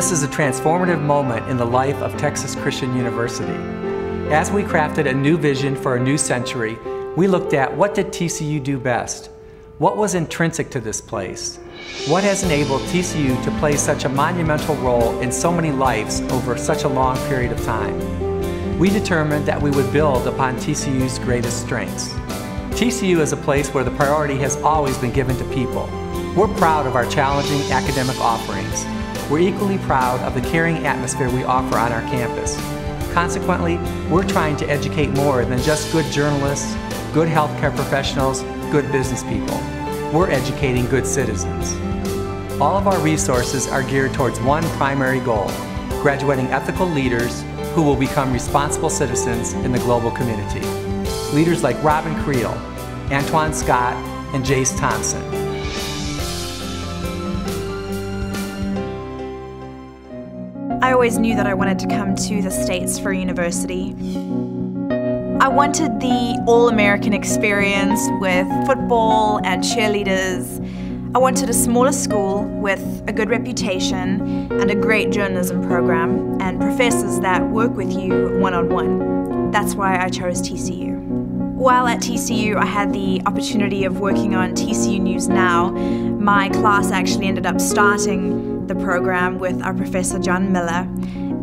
This is a transformative moment in the life of Texas Christian University. As we crafted a new vision for a new century, we looked at what did TCU do best? What was intrinsic to this place? What has enabled TCU to play such a monumental role in so many lives over such a long period of time? We determined that we would build upon TCU's greatest strengths. TCU is a place where the priority has always been given to people. We're proud of our challenging academic offerings. We're equally proud of the caring atmosphere we offer on our campus. Consequently, we're trying to educate more than just good journalists, good healthcare professionals, good business people. We're educating good citizens. All of our resources are geared towards one primary goal: graduating ethical leaders who will become responsible citizens in the global community. Leaders like Robin Creel, Antoine Scott, and Jace Thompson. I always knew that I wanted to come to the States for university. I wanted the all-American experience with football and cheerleaders. I wanted a smaller school with a good reputation and a great journalism program and professors that work with you one-on-one. That's why I chose TCU. While at TCU, I had the opportunity of working on TCU News Now. My class actually ended up starting the program with our professor, John Miller.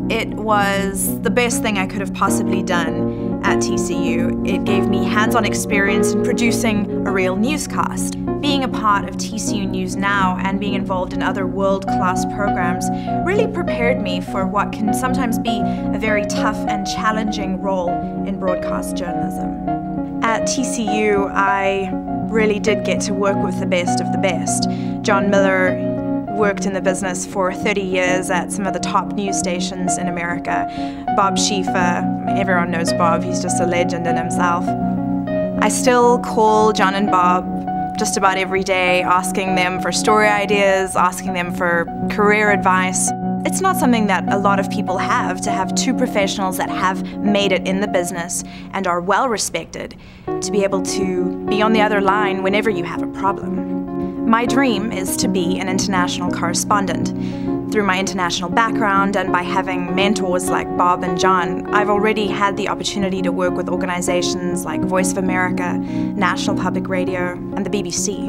It was the best thing I could have possibly done at TCU. It gave me hands-on experience in producing a real newscast. Being a part of TCU News Now and being involved in other world-class programs really prepared me for what can sometimes be a very tough and challenging role in broadcast journalism. At TCU, I really did get to work with the best of the best. John Miller worked in the business for 30 years at some of the top news stations in America. Bob Schieffer, everyone knows Bob, he's just a legend in himself. I still call John and Bob just about every day, asking them for story ideas, asking them for career advice. It's not something that a lot of people have, to have two professionals that have made it in the business and are well respected, to be able to be on the other line whenever you have a problem. My dream is to be an international correspondent. Through my international background and by having mentors like Bob and John, I've already had the opportunity to work with organizations like Voice of America, National Public Radio, and the BBC.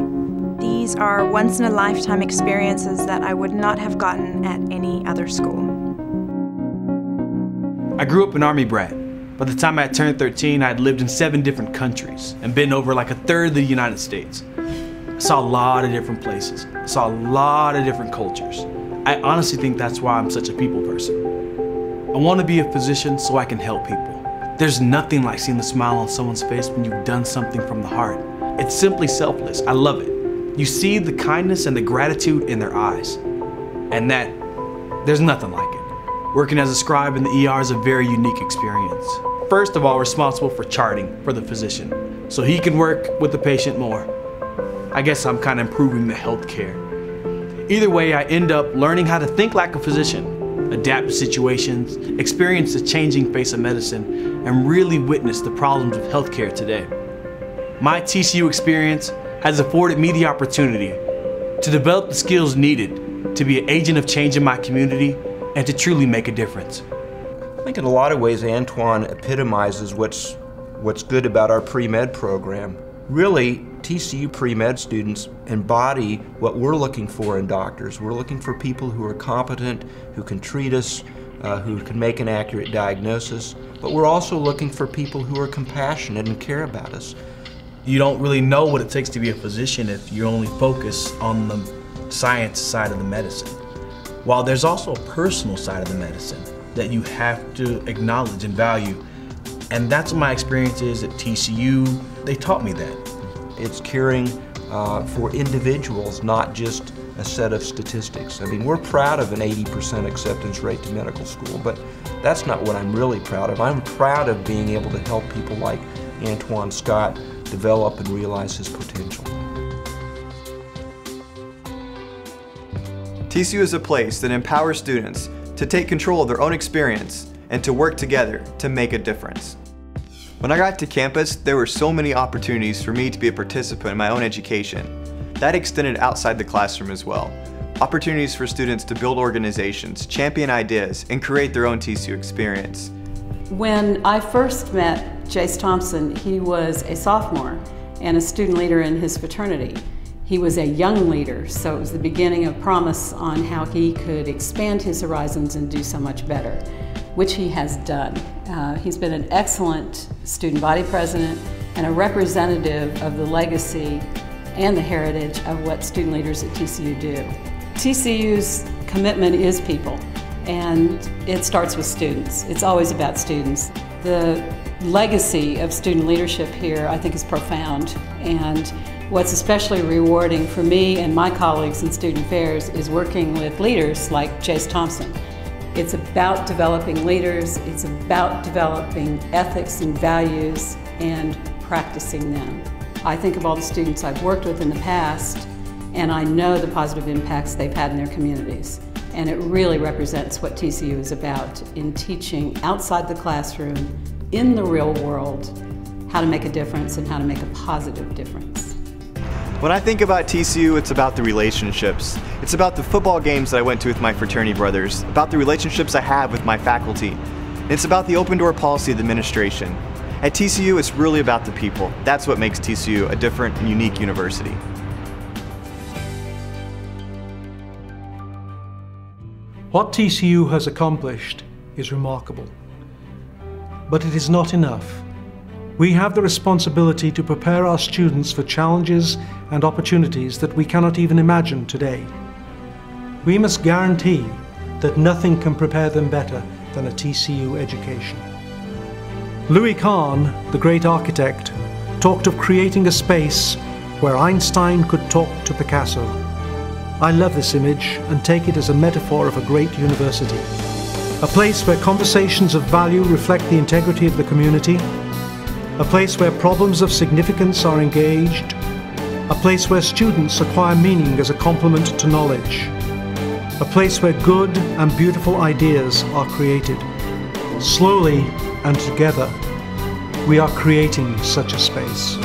These are once-in-a-lifetime experiences that I would not have gotten at any other school. I grew up an Army brat. By the time I turned 13, I had lived in 7 different countries and been over like a third of the United States. I saw a lot of different places. I saw a lot of different cultures. I honestly think that's why I'm such a people person. I want to be a physician so I can help people. There's nothing like seeing the smile on someone's face when you've done something from the heart. It's simply selfless. I love it. You see the kindness and the gratitude in their eyes. And there's nothing like it. Working as a scribe in the ER is a very unique experience. First of all, responsible for charting for the physician, so he can work with the patient more. I guess I'm kind of improving the healthcare. Either way, I end up learning how to think like a physician, adapt to situations, experience the changing face of medicine, and really witness the problems of healthcare today. My TCU experience has afforded me the opportunity to develop the skills needed to be an agent of change in my community and to truly make a difference. I think in a lot of ways Antoine epitomizes what's good about our pre-med program. Really, TCU pre-med students embody what we're looking for in doctors. We're looking for people who are competent, who can treat us, who can make an accurate diagnosis, but we're also looking for people who are compassionate and care about us. You don't really know what it takes to be a physician if you only focus on the science side of the medicine. While there's also a personal side of the medicine that you have to acknowledge and value. And that's what my experience is at TCU. They taught me that. It's caring for individuals, not just a set of statistics. I mean, we're proud of an 80% acceptance rate to medical school, but that's not what I'm really proud of. I'm proud of being able to help people like Antoine Scott develop and realize his potential. TCU is a place that empowers students to take control of their own experience and to work together to make a difference. When I got to campus, there were so many opportunities for me to be a participant in my own education. That extended outside the classroom as well. opportunities for students to build organizations, champion ideas, and create their own TCU experience. When I first met Jace Thompson, he was a sophomore and a student leader in his fraternity. He was a young leader, so it was the beginning of promise on how he could expand his horizons and do so much better, which he has done. He's been an excellent student body president and a representative of the legacy and the heritage of what student leaders at TCU do. TCU's commitment is people, and it starts with students. It's always about students. The legacy of student leadership here, I think, is profound, and what's especially rewarding for me and my colleagues in student affairs is working with leaders like Jace Thompson. It's about developing leaders, it's about developing ethics and values and practicing them. I think of all the students I've worked with in the past, and I know the positive impacts they've had in their communities. And it really represents what TCU is about in teaching outside the classroom, in the real world, how to make a difference and how to make a positive difference. When I think about TCU, it's about the relationships. It's about the football games that I went to with my fraternity brothers, about the relationships I have with my faculty. And it's about the open door policy of the administration. At TCU, it's really about the people. That's what makes TCU a different and unique university. What TCU has accomplished is remarkable, but it is not enough. We have the responsibility to prepare our students for challenges and opportunities that we cannot even imagine today. We must guarantee that nothing can prepare them better than a TCU education. Louis Kahn, the great architect, talked of creating a space where Einstein could talk to Picasso. I love this image and take it as a metaphor of a great university. A place where conversations of value reflect the integrity of the community. A place where problems of significance are engaged. A place where students acquire meaning as a complement to knowledge. A place where good and beautiful ideas are created. Slowly and together, we are creating such a space.